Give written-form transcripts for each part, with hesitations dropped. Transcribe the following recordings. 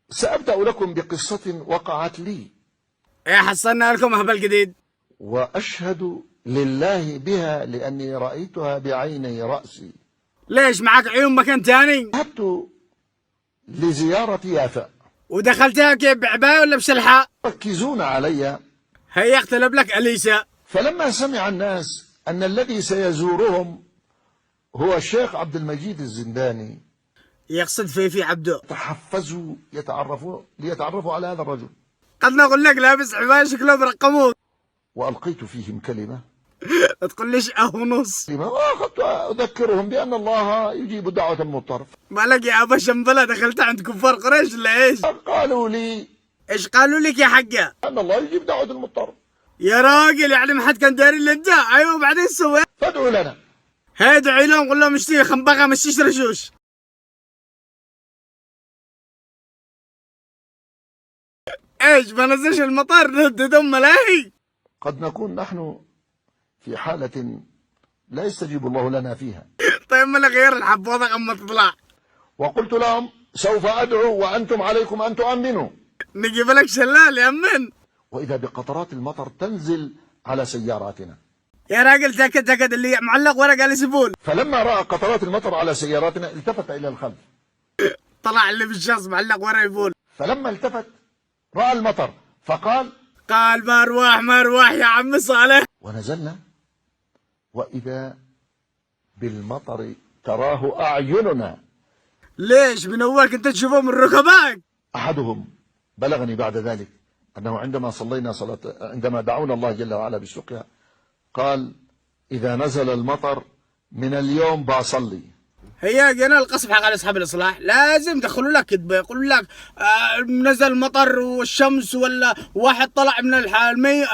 سأبدأ لكم بقصة وقعت لي، ايه حصلنا لكم هبل جديد. وأشهد لله بها لأني رأيتها بعيني رأسي. ليش معك عيون مكان تاني؟ ذهبت لزيارة يافا. ودخلتها كيف، بعباية ولا بشلحاء؟ يركزون علي، هي اقتلب لك أليسا. فلما سمع الناس أن الذي سيزورهم هو الشيخ عبد المجيد الزنداني يقصد في عبده. تحفزوا ليتعرفوا على هذا الرجل. قد نقول لك لابس عباية شكله برقموك. وألقيت فيهم كلمة تقول ليش ونص. وأخذت أذكرهم بأن الله يجيب دعوة المضطر. مالك يا أبا شنبلة، دخلت عند كفار قريش ولا إيش؟ قالوا لي إيش قالوا لك يا حقة؟ أن الله يجيب دعوة المضطر. يا راجل يعني ما حد كان داري اللي انت. ايوه بعدين سوي. فادعوا لنا. ادعي لهم، قول لهم اشتري خنبقه مشيش رشوش. ايش ما نزلش المطار ردد ام ملاهي. قد نكون نحن في حالة لا يستجيب الله لنا فيها. طيب ما غير الحب وضع اما تطلع. وقلت لهم سوف أدعو وأنتم عليكم أن تؤمنوا. نجيب لك شلال يأمن. وإذا بقطرات المطر تنزل على سياراتنا. يا راجل تأكد اللي معلق ورق على سبول. فلما رأى قطرات المطر على سياراتنا التفت إلى الخلف. طلع اللي بالشخص معلق ورق يبول. فلما التفت رأى المطر فقال ما رواح يا عم صالح. ونزلنا وإذا بالمطر تراه أعيننا. ليش من أول كنت تشوفه من ركبك؟ أحدهم بلغني بعد ذلك أنه عندما دعونا الله جل وعلا بالسقيا قال إذا نزل المطر من اليوم بصلي. هي جينا القصف حق اصحاب الاصلاح لازم يدخلوا لك كذبه، يقولوا لك نزل مطر والشمس ولا واحد طلع من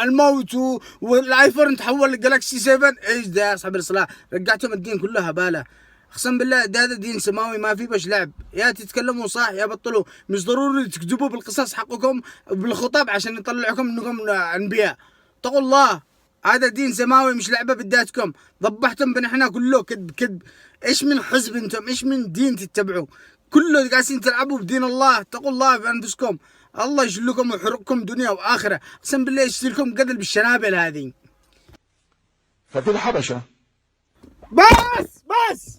الموت والايفون تحول لجالكسي 7. ايش ده يا اصحاب الاصلاح؟ رجعتهم الدين كلها باله. اقسم بالله ده دين سماوي ما في بش لعب. يا تتكلموا صح يا بطلوا. مش ضروري تكذبوا بالقصص حقكم بالخطب عشان يطلعكم انكم انبياء. اتقوا الله، هذا دين سماوي مش لعبه بداتكم. ضبحتم بين احنا كله كذب. ايش من حزب انتم؟ ايش من دين تتبعوا؟ كله قاعدين تلعبوا بدين الله. اتقوا الله في انفسكم، الله يشلكم ويحرقكم دنيا واخره. اقسم بالله يشتري لكم قتل بالشنابل هذه. ففي الحبشه بس